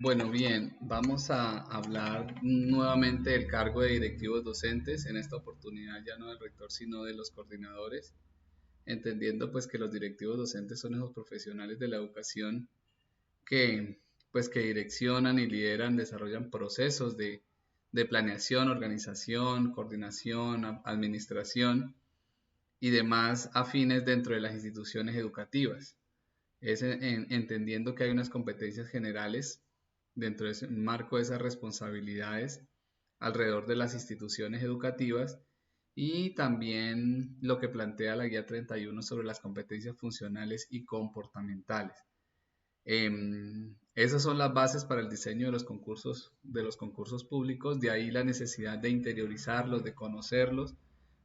Bueno, bien, vamos a hablar nuevamente del cargo de directivos docentes, en esta oportunidad ya no del rector, sino de los coordinadores, entendiendo pues que los directivos docentes son esos profesionales de la educación que que direccionan y lideran, desarrollan procesos de planeación, organización, coordinación, administración y demás afines dentro de las instituciones educativas. Es entendiendo que hay unas competencias generales dentro de ese marco de esas responsabilidades alrededor de las instituciones educativas y también lo que plantea la guía 31 sobre las competencias funcionales y comportamentales. Esas son las bases para el diseño de los concursos públicos, de ahí la necesidad de interiorizarlos, de conocerlos,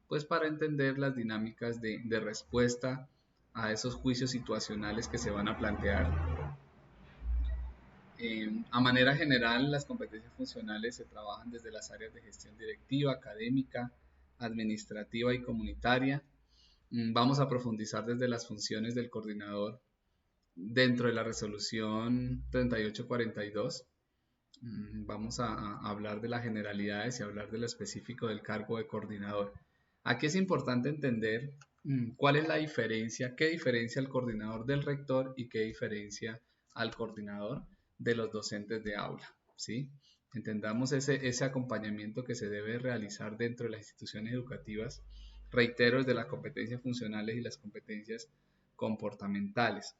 pues para entender las dinámicas de respuesta a esos juicios situacionales que se van a plantear. A manera general, las competencias funcionales se trabajan desde las áreas de gestión directiva, académica, administrativa y comunitaria. Vamos a profundizar desde las funciones del coordinador dentro de la resolución 3842. Vamos a hablar de las generalidades y hablar de lo específico del cargo de coordinador. Aquí es importante entender cuál es la diferencia, qué diferencia al coordinador del rector y qué diferencia al coordinador de los docentes de aula, ¿sí? Entendamos ese acompañamiento que se debe realizar dentro de las instituciones educativas, reitero, desde las competencias funcionales y las competencias comportamentales.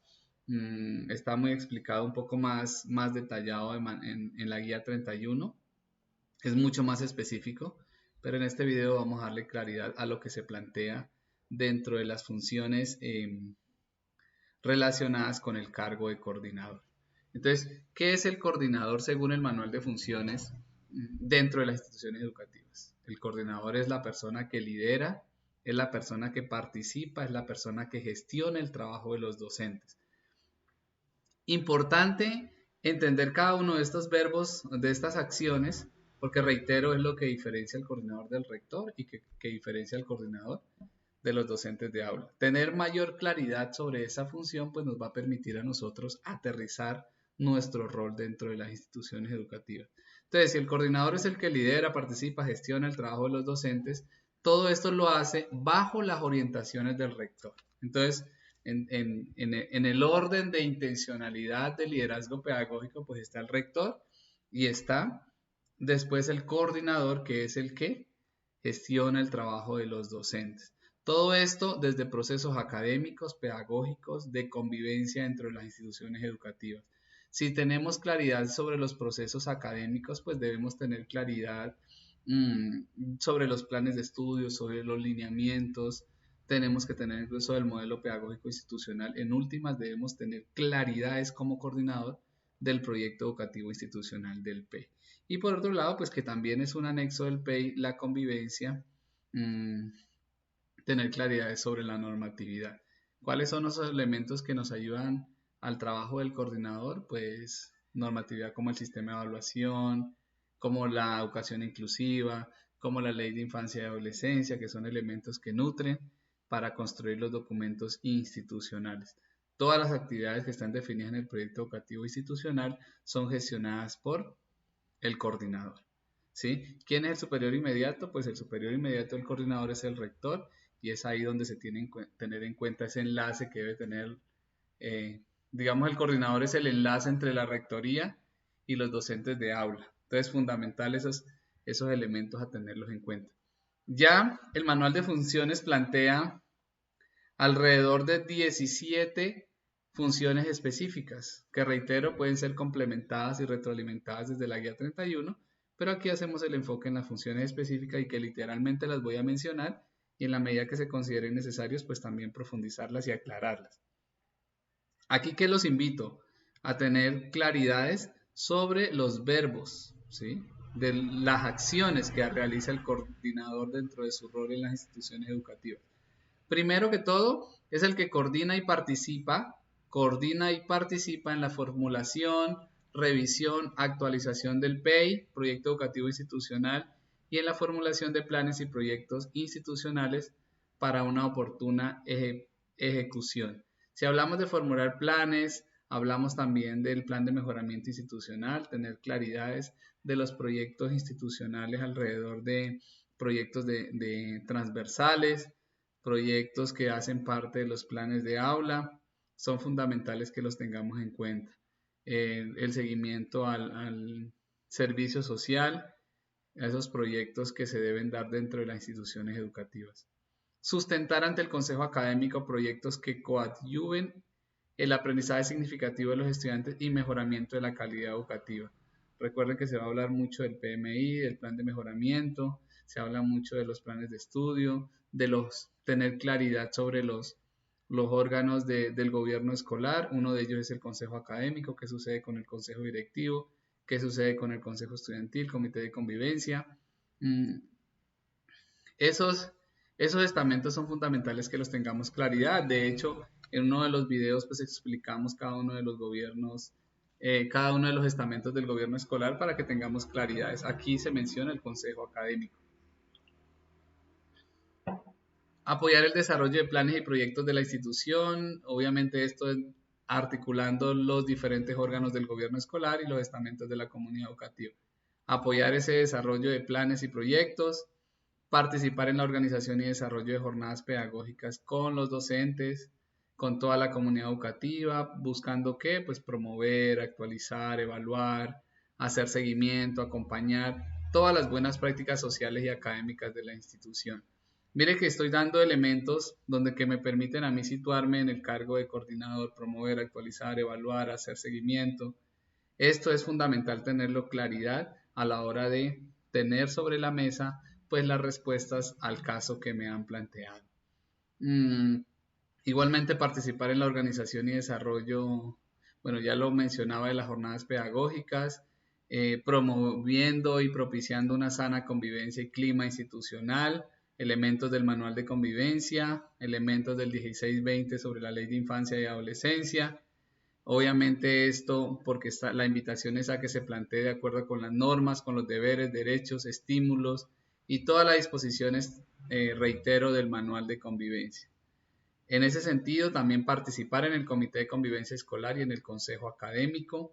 Está muy explicado, un poco más detallado en la guía 31, es mucho más específico, pero en este video vamos a darle claridad a lo que se plantea dentro de las funciones relacionadas con el cargo de coordinador. Entonces, ¿qué es el coordinador según el manual de funciones dentro de las instituciones educativas? El coordinador es la persona que lidera, es la persona que participa, es la persona que gestiona el trabajo de los docentes. Importante entender cada uno de estos verbos, de estas acciones, porque reitero, es lo que diferencia al coordinador del rector y que diferencia al coordinador de los docentes de aula. Tener mayor claridad sobre esa función pues nos va a permitir a nosotros aterrizar nuestro rol dentro de las instituciones educativas. Entonces, si el coordinador es el que lidera, participa, gestiona el trabajo de los docentes, todo esto lo hace bajo las orientaciones del rector. Entonces, en el orden de intencionalidad de liderazgo pedagógico, pues está el rector y está después el coordinador, que es el que gestiona el trabajo de los docentes. Todo esto desde procesos académicos, pedagógicos, de convivencia entre las instituciones educativas. Si tenemos claridad sobre los procesos académicos, pues debemos tener claridad sobre los planes de estudio, sobre los lineamientos, tenemos que tener incluso el modelo pedagógico institucional. En últimas, debemos tener claridades como coordinador del proyecto educativo institucional del PEI. Y por otro lado, pues que también es un anexo del PEI, la convivencia, tener claridades sobre la normatividad. ¿Cuáles son los elementos que nos ayudan al trabajo del coordinador? Pues normatividad como el sistema de evaluación, como la educación inclusiva, como la ley de infancia y adolescencia, que son elementos que nutren para construir los documentos institucionales. Todas las actividades que están definidas en el proyecto educativo institucional son gestionadas por el coordinador. ¿Sí? ¿Quién es el superior inmediato? Pues el superior inmediato del coordinador es el rector y es ahí donde se tiene que tener en cuenta ese enlace que debe tener, digamos, el coordinador es el enlace entre la rectoría y los docentes de aula. Entonces, es fundamental esos elementos a tenerlos en cuenta. Ya el manual de funciones plantea alrededor de 17 funciones específicas, que reitero, pueden ser complementadas y retroalimentadas desde la guía 31, pero aquí hacemos el enfoque en las funciones específicas y que literalmente las voy a mencionar y en la medida que se consideren necesarios, pues también profundizarlas y aclararlas. Aquí que los invito a tener claridades sobre los verbos, ¿sí? De las acciones que realiza el coordinador dentro de su rol en las instituciones educativas. Primero que todo, es el que coordina y participa en la formulación, revisión, actualización del PEI, Proyecto Educativo Institucional, y en la formulación de planes y proyectos institucionales para una oportuna ejecución. Si hablamos de formular planes, Hablamos también del plan de mejoramiento institucional, tener claridades de los proyectos institucionales alrededor de proyectos de transversales, proyectos que hacen parte de los planes de aula, son fundamentales que los tengamos en cuenta. El seguimiento al servicio social, a esos proyectos que se deben dar dentro de las instituciones educativas. Sustentar ante el Consejo Académico proyectos que coadyuven el aprendizaje significativo de los estudiantes y mejoramiento de la calidad educativa. Recuerden que se va a hablar mucho del PMI, del plan de mejoramiento, se habla mucho de los planes de estudio, de tener claridad sobre los órganos del gobierno escolar. Uno de ellos es el Consejo Académico, qué sucede con el Consejo Directivo, qué sucede con el Consejo Estudiantil, Comité de Convivencia. Esos estamentos son fundamentales que los tengamos claridad. De hecho, en uno de los videos pues explicamos cada uno de los gobiernos, cada uno de los estamentos del gobierno escolar para que tengamos claridades. Aquí se menciona el Consejo Académico. Apoyar el desarrollo de planes y proyectos de la institución, obviamente esto es articulando los diferentes órganos del gobierno escolar y los estamentos de la comunidad educativa. Apoyar ese desarrollo de planes y proyectos, participar en la organización y desarrollo de jornadas pedagógicas con los docentes, con toda la comunidad educativa, buscando qué, pues promover, actualizar, evaluar, hacer seguimiento, acompañar todas las buenas prácticas sociales y académicas de la institución. Mire que estoy dando elementos donde que me permiten a mí situarme en el cargo de coordinador, promover, actualizar, evaluar, hacer seguimiento. Esto es fundamental tenerlo claridad a la hora de tener sobre la mesa pues las respuestas al caso que me han planteado. Igualmente participar en la organización y desarrollo, bueno, ya lo mencionaba, de las jornadas pedagógicas, promoviendo y propiciando una sana convivencia y clima institucional, elementos del manual de convivencia, elementos del 1620 sobre la ley de infancia y adolescencia. Obviamente esto porque la invitación es a que se plantee de acuerdo con las normas, con los deberes, derechos, estímulos y todas las disposiciones, reitero, del manual de convivencia. En ese sentido, también participar en el Comité de Convivencia Escolar y en el Consejo Académico,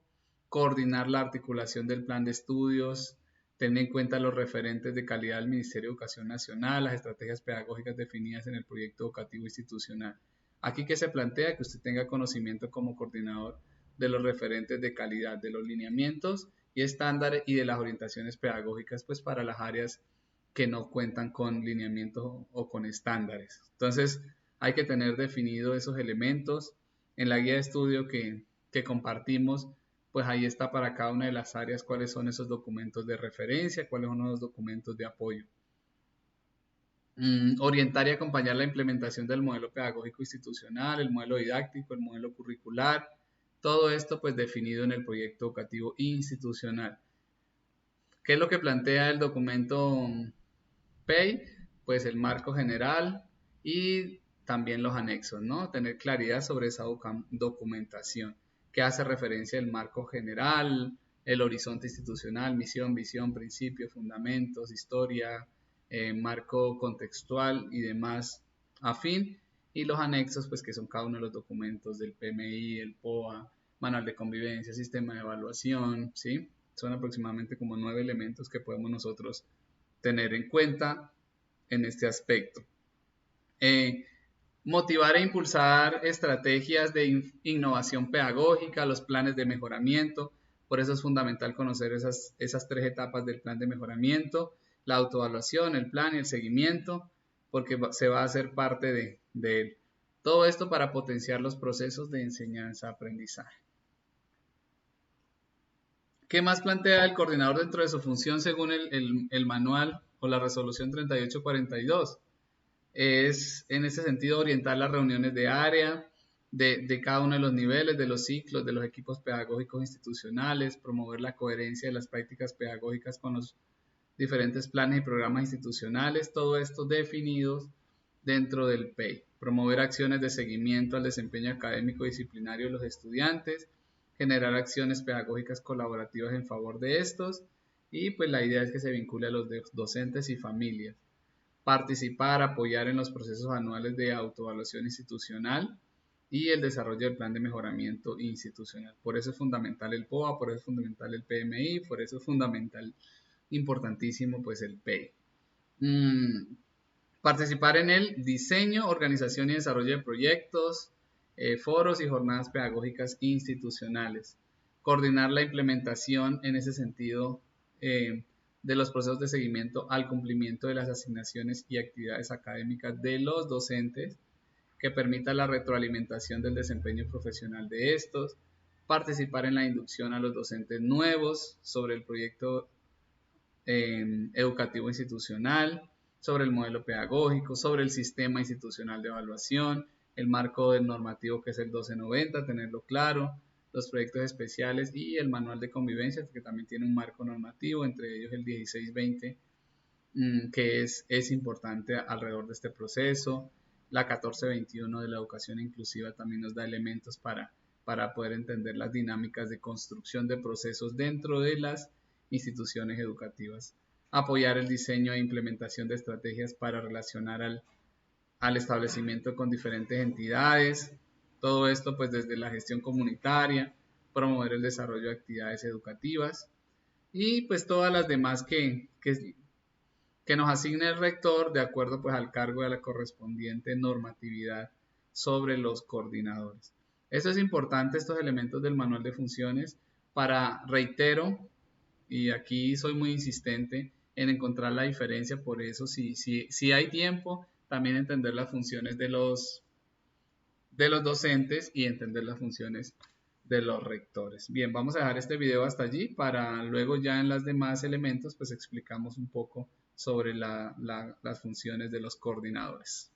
coordinar la articulación del plan de estudios, tener en cuenta los referentes de calidad del Ministerio de Educación Nacional, las estrategias pedagógicas definidas en el proyecto educativo institucional. Aquí que se plantea que usted tenga conocimiento como coordinador de los referentes de calidad, de los lineamientos y estándares y de las orientaciones pedagógicas pues para las áreas que no cuentan con lineamientos o con estándares. Entonces, hay que tener definido esos elementos. En la guía de estudio que compartimos, pues ahí está para cada una de las áreas cuáles son esos documentos de referencia, cuáles son los documentos de apoyo. Orientar y acompañar la implementación del modelo pedagógico institucional, el modelo didáctico, el modelo curricular, todo esto pues definido en el proyecto educativo institucional. ¿Qué es lo que plantea el documento PEI? Pues el marco general y también los anexos, ¿no? Tener claridad sobre esa documentación que hace referencia al marco general, el horizonte institucional, misión, visión, principios, fundamentos, historia, marco contextual y demás afín, y los anexos, pues que son cada uno de los documentos del PMI, el POA, manual de convivencia, sistema de evaluación, ¿sí? Son aproximadamente como 9 elementos que podemos nosotros tener en cuenta en este aspecto. Motivar e impulsar estrategias de innovación pedagógica, los planes de mejoramiento. Por eso es fundamental conocer esas 3 etapas del plan de mejoramiento, la autoevaluación, el plan y el seguimiento, porque se va a hacer parte de él. Todo esto para potenciar los procesos de enseñanza-aprendizaje. ¿Qué más plantea el coordinador dentro de su función según el manual o la resolución 3842? Es en ese sentido orientar las reuniones de área de cada uno de los niveles, de los ciclos, de los equipos pedagógicos institucionales, promover la coherencia de las prácticas pedagógicas con los diferentes planes y programas institucionales, todo esto definidos dentro del PEI, promover acciones de seguimiento al desempeño académico y disciplinario de los estudiantes, generar acciones pedagógicas colaborativas en favor de estos y pues la idea es que se vincule a los docentes y familias. Participar, apoyar en los procesos anuales de autoevaluación institucional, y el desarrollo del plan de mejoramiento institucional. Por eso es fundamental el POA, por eso es fundamental el PMI, por eso es fundamental, importantísimo, pues el PEI. Participar en el diseño, organización y desarrollo de proyectos, foros y jornadas pedagógicas institucionales. Coordinar la implementación en ese sentido de los procesos de seguimiento al cumplimiento de las asignaciones y actividades académicas de los docentes, que permita la retroalimentación del desempeño profesional de estos, participar en la inducción a los docentes nuevos sobre el proyecto educativo institucional, sobre el modelo pedagógico, sobre el sistema institucional de evaluación, el marco del normativo que es el 1290, tenerlo claro, los proyectos especiales y el manual de convivencia que también tiene un marco normativo, entre ellos el 1620, que es importante alrededor de este proceso. La 1421 de la educación inclusiva también nos da elementos para poder entender las dinámicas de construcción de procesos dentro de las instituciones educativas. Apoyar el diseño e implementación de estrategias para relacionar al establecimiento con diferentes entidades. Todo esto pues desde la gestión comunitaria, promover el desarrollo de actividades educativas y pues todas las demás que nos asigne el rector de acuerdo pues al cargo de la correspondiente normatividad sobre los coordinadores. Eso es importante, estos elementos del manual de funciones, para, reitero, y aquí soy muy insistente en encontrar la diferencia, por eso si hay tiempo, también entender las funciones de los docentes y entender las funciones de los rectores. Bien, vamos a dejar este video hasta allí para luego ya en los demás elementos pues explicamos un poco sobre las funciones de los coordinadores.